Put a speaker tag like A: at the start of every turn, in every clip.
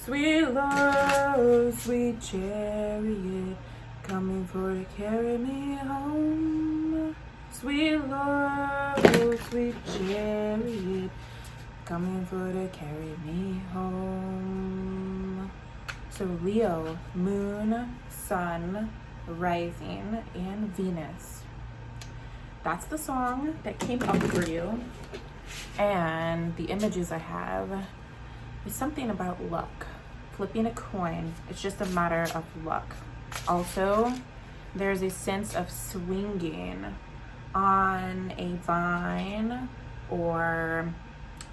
A: Sweet Lord, sweet chariot, coming for to carry me home. Sweet Lord, sweet chariot, coming for to carry me home. So Leo, moon, sun, rising, and Venus. That's the song that came up for you. And the images I have is something about luck. Flipping a coin, it's just a matter of luck. Also, there's a sense of swinging on a vine or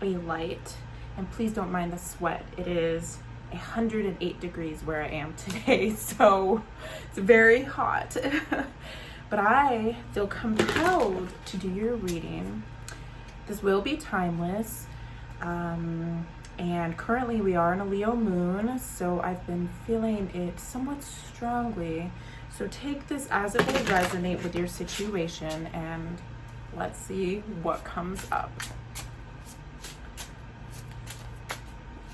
A: a light. And please don't mind the sweat. It is 108 degrees where I am today, so it's very hot. But I feel compelled to do your reading. This will be timeless. And currently we are in a Leo moon, so I've been feeling it somewhat strongly. So take this as it will resonate with your situation, and let's see what comes up.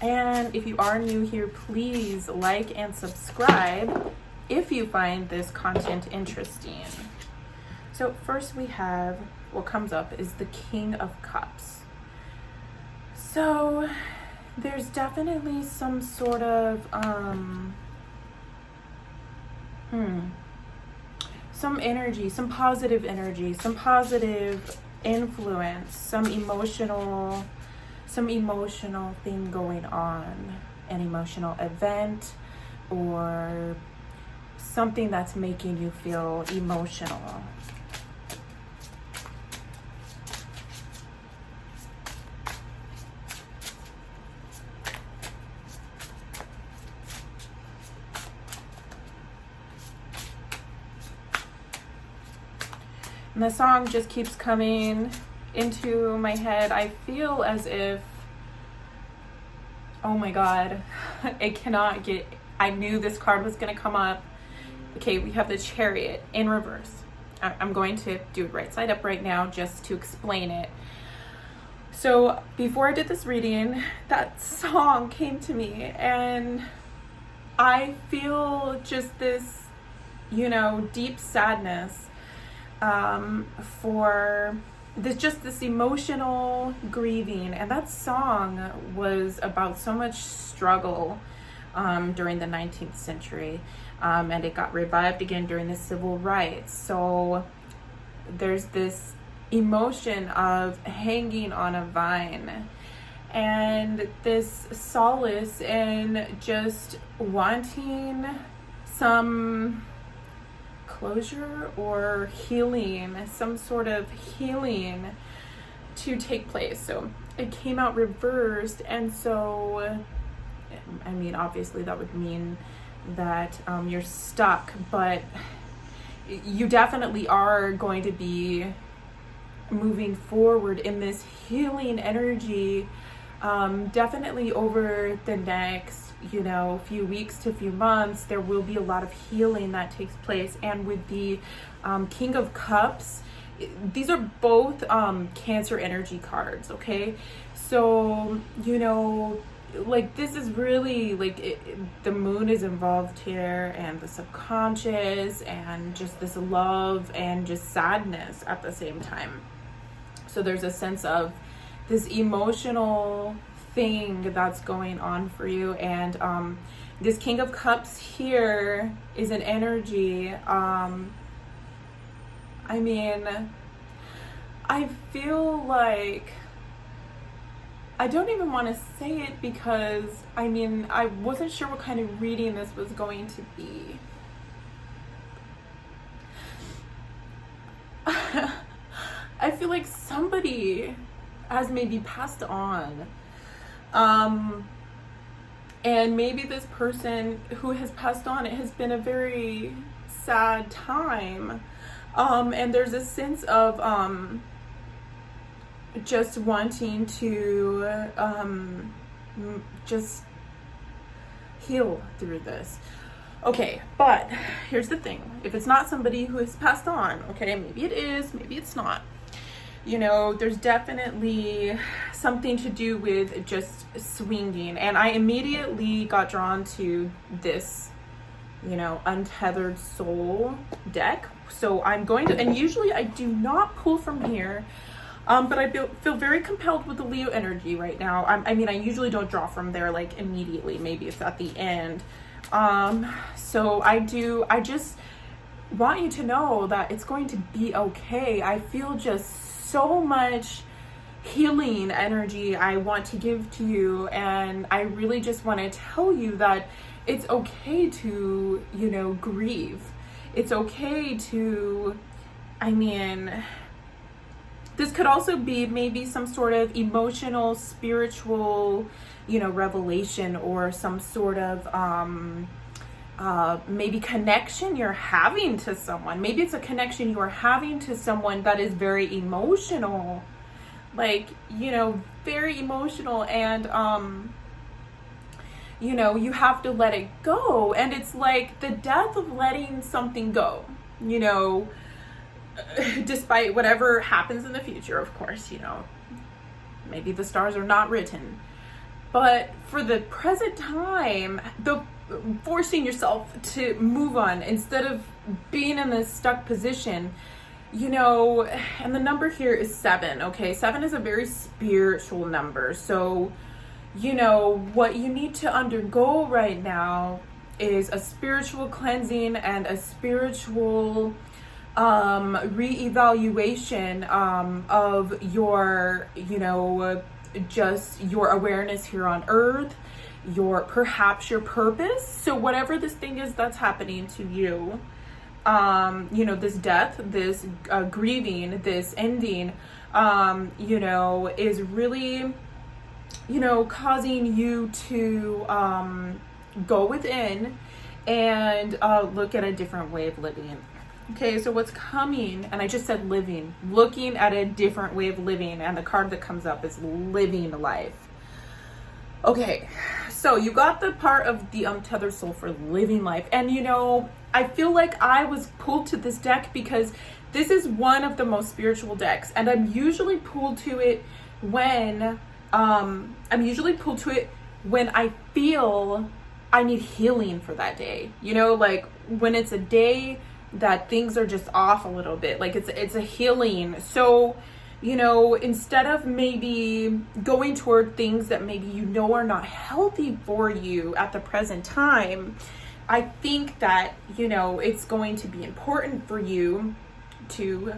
A: And if you are new here, please like and subscribe if you find this content interesting. So first we have, what comes up is the King of Cups. So there's definitely some sort of some energy, some positive influence, some emotional thing going on, an emotional event or something that's making you feel emotional. And the song just keeps coming into my head. I feel as if, oh my God, I knew this card was gonna come up. Okay, we have the Chariot in reverse. I'm going to do it right side up right now just to explain it. So before I did this reading, that song came to me and I feel just this, deep sadness for this emotional grieving. And that song was about so much struggle during the 19th century, and it got revived again during the civil rights. So there's this emotion of hanging on a vine and this solace in just wanting some closure or healing, some sort of healing to take place. So it came out reversed, and so obviously that would mean that you're stuck, but you definitely are going to be moving forward in this healing energy, definitely over the next few weeks to few months. There will be a lot of healing that takes place. And with the King of Cups, these are both Cancer energy cards, okay? So this is really the moon is involved here, and the subconscious, and just this love and just sadness at the same time. So there's a sense of this emotional thing that's going on for you, and this King of Cups here is an energy. I feel like I don't even want to say it because I wasn't sure what kind of reading this was going to be. I feel like somebody has maybe passed on. And maybe this person who has passed on, it has been a very sad time. And there's a sense of just wanting to just heal through this. Okay, but here's the thing. If it's not somebody who has passed on, okay, maybe it is, maybe it's not. There's definitely something to do with just swinging. And I immediately got drawn to this, untethered soul deck. So I'm going to, and usually I do not pull from here, but I feel very compelled with the Leo energy right now. I usually don't draw from there like immediately. Maybe it's at the end. So I just want you to know that it's going to be okay. I feel just so much healing energy I want to give to you, and I really just want to tell you that it's okay to, grieve. It's okay to, this could also be maybe some sort of emotional, spiritual, revelation, or some sort of maybe connection you're having to someone. Maybe it's a connection you are having to someone that is very emotional, very emotional, and you have to let it go. And it's like the death of letting something go, despite whatever happens in the future, of course, maybe the stars are not written. But for the present time, forcing yourself to move on instead of being in this stuck position, and the number here is 7, okay? 7 is a very spiritual number. So, what you need to undergo right now is a spiritual cleansing and a spiritual reevaluation of your, just your awareness here on earth, perhaps your purpose. So whatever this thing is that's happening to you, this death, this grieving, this ending, is really, causing you to go within and look at a different way of living. Okay, so what's coming, and I just said living, looking at a different way of living, and the card that comes up is living life. Okay, so you got the part of the untethered soul for living life. And I feel like I was pulled to this deck because this is one of the most spiritual decks, and I'm usually pulled to it when I feel I need healing for that day. When it's a day that things are just off a little bit, like it's a healing. So instead of maybe going toward things that maybe are not healthy for you at the present time, I think that it's going to be important for you to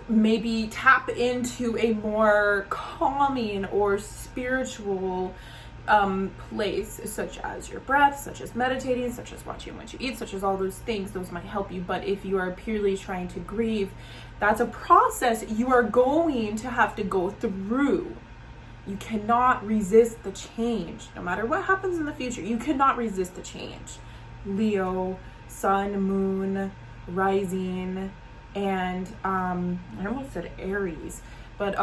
A: maybe tap into a more calming or spiritual place, such as your breath, such as meditating, such as watching what you eat, such as all those things. Those might help you. But if you are purely trying to grieve, that's a process you are going to have to go through. You cannot resist the change. No matter what happens in the future, you cannot resist the change. Leo, sun, moon, rising, and I almost said Aries, but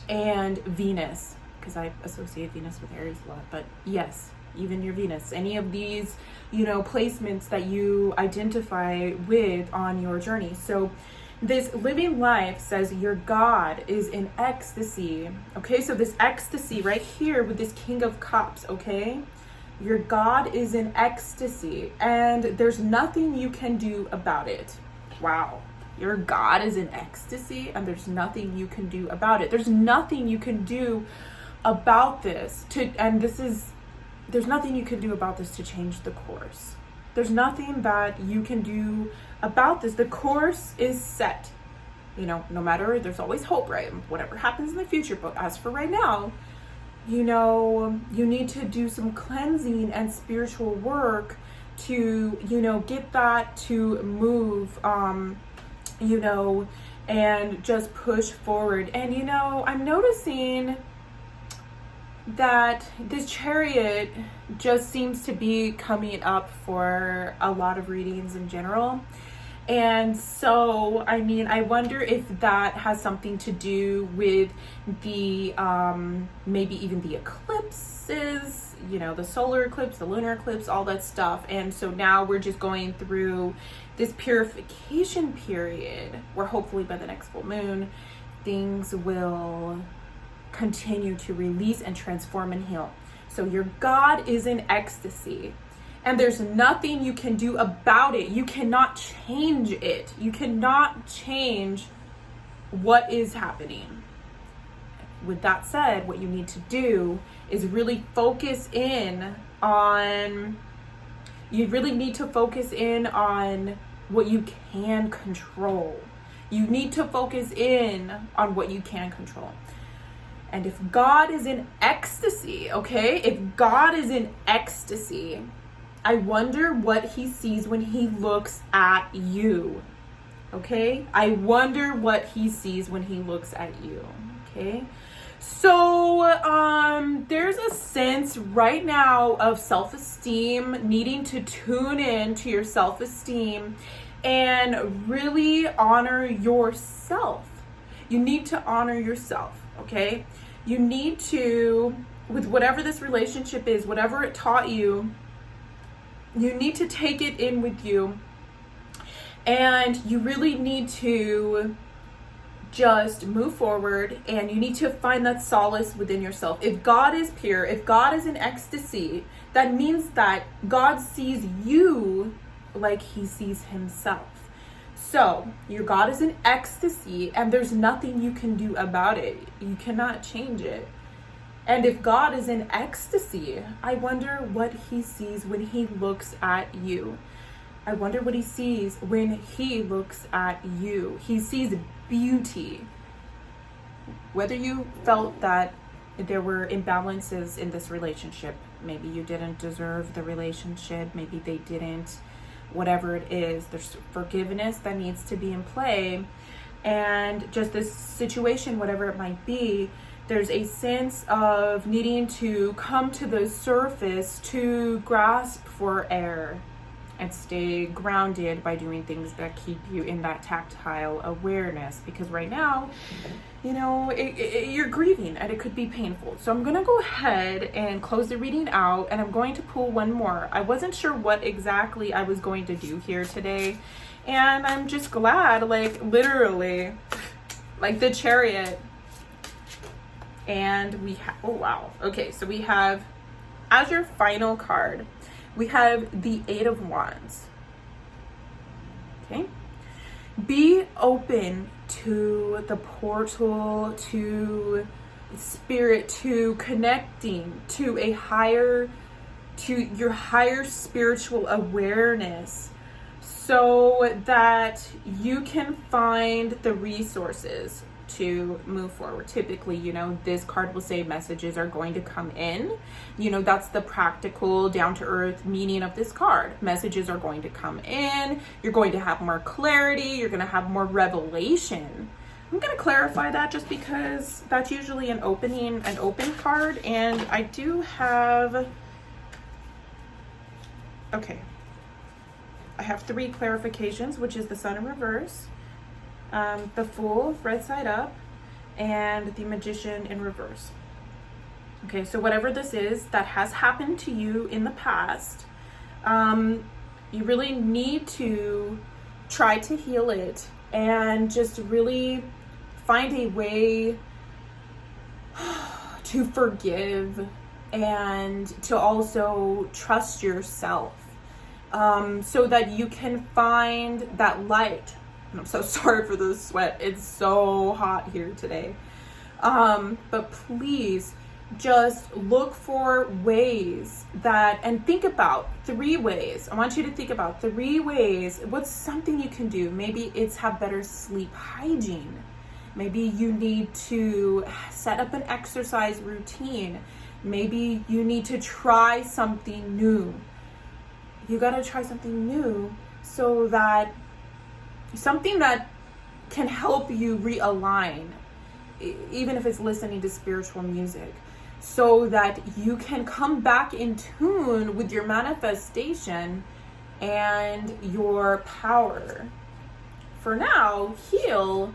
A: and Venus, because I associate Venus with Aries a lot. But yes, even your Venus, any of these, placements that you identify with on your journey. So this living life says your God is in ecstasy. Okay, so this ecstasy right here with this King of Cups, okay? Your God is in ecstasy, and there's nothing you can do about it. Wow. Your God is in ecstasy, and there's nothing you can do about it. There's nothing you can do about this there's nothing you can do about this to change the course. There's nothing that you can do about this. The course is set. No matter, there's always hope, right? Whatever happens in the future. But as for right now, you need to do some cleansing and spiritual work to, get that to move, and just push forward. And, I'm noticing that this Chariot just seems to be coming up for a lot of readings in general. And so, I wonder if that has something to do with the, maybe even the eclipses, the solar eclipse, the lunar eclipse, all that stuff. And so now we're just going through this purification period where hopefully by the next full moon, things will continue to release and transform and heal. So your God is in ecstasy, and there's nothing you can do about it. You cannot change it. You cannot change what is happening. With that said, what you need to do is really focus in on, you really need to focus in on what you can control. You need to focus in on what you can control. And if God is in ecstasy, okay, if God is in ecstasy, I wonder what he sees when he looks at you, okay? I wonder what he sees when he looks at you, okay? So there's a sense right now of self-esteem, needing to tune in to your self-esteem and really honor yourself. You need to honor yourself, okay? You need to, with whatever this relationship is, whatever it taught you, you need to take it in with you, and you really need to just move forward, and you need to find that solace within yourself. If God is pure, if God is in ecstasy, that means that God sees you like he sees himself. So your God is in ecstasy, and there's nothing you can do about it. You cannot change it. And if God is in ecstasy, I wonder what he sees when he looks at you. I wonder what he sees when he looks at you. He sees beauty. Whether you felt that there were imbalances in this relationship, maybe you didn't deserve the relationship, maybe they didn't, whatever it is, there's forgiveness that needs to be in play. And just this situation, whatever it might be, there's a sense of needing to come to the surface to grasp for air and stay grounded by doing things that keep you in that tactile awareness. Because right now, you know, you're grieving and it could be painful. So I'm gonna go ahead and close the reading out, and I'm going to pull one more. I wasn't sure what exactly I was going to do here today, and I'm just glad, like literally, like the Chariot. And we have, oh wow, okay, so we have, as your final card, we have the Eight of Wands. Okay, be open to the portal, to spirit, to connecting to a higher, to your higher spiritual awareness, so that you can find the resources to move forward. Typically, you know, this card will say messages are going to come in. You know, that's the practical, down-to-earth meaning of this card. Messages are going to come in. You're going to have more clarity. You're going to have more revelation. I'm going to clarify that just because that's usually an open card. And I do have, okay, I have 3 clarifications, which is the Sun in reverse, the Fool, red side up, and the Magician in reverse. Okay, so whatever this is that has happened to you in the past, you really need to try to heal it and just really find a way to forgive and to also trust yourself, so that you can find that light. I'm so sorry for the sweat. It's so hot here today. But please just look for ways that, and think about 3 ways. I want you to think about 3 ways. What's something you can do? Maybe it's have better sleep hygiene. Maybe you need to set up an exercise routine. Maybe you need to try something new. You gotta try something new, so that something that can help you realign, even if it's listening to spiritual music, so that you can come back in tune with your manifestation and your power. For now, heal,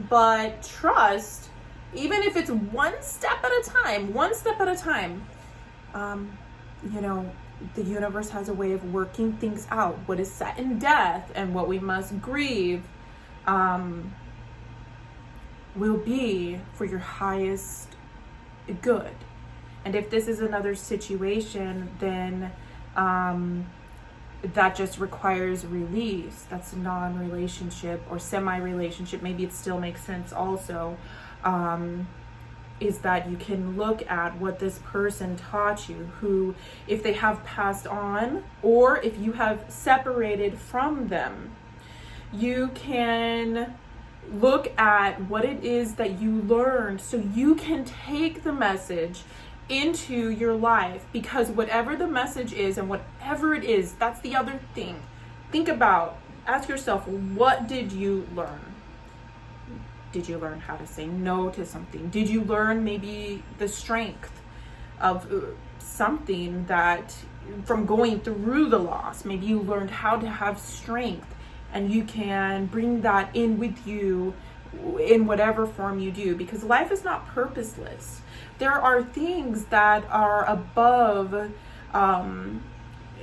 A: but trust, even if it's one step at a time. You know, the universe has a way of working things out. What is set in death and what we must grieve will be for your highest good. And if this is another situation, then that just requires release. That's a non-relationship or semi-relationship. Maybe it still makes sense also. Is that you can look at what this person taught you, who, if they have passed on or if you have separated from them, you can look at what it is that you learned so you can take the message into your life, because whatever the message is and whatever it is, that's the other thing. Think about, ask yourself, what did you learn? Did you learn how to say no to something? Did you learn maybe the strength of something that from going through the loss? Maybe you learned how to have strength, and you can bring that in with you in whatever form you do, because life is not purposeless. There are things that are above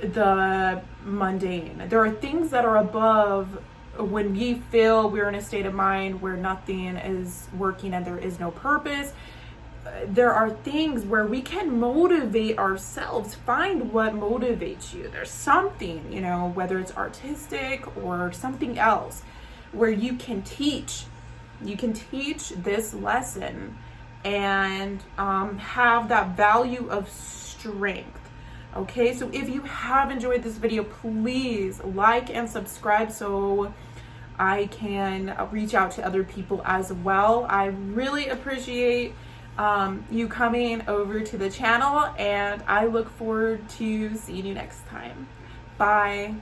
A: the mundane. There are things that are above when we feel we're in a state of mind where nothing is working and there is no purpose. There are things where we can motivate ourselves. Find what motivates you. There's something, whether it's artistic or something else, where you can teach this lesson and have that value of strength. Okay, so if you have enjoyed this video, please like and subscribe so I can reach out to other people as well. I really appreciate you coming over to the channel, and I look forward to seeing you next time. Bye.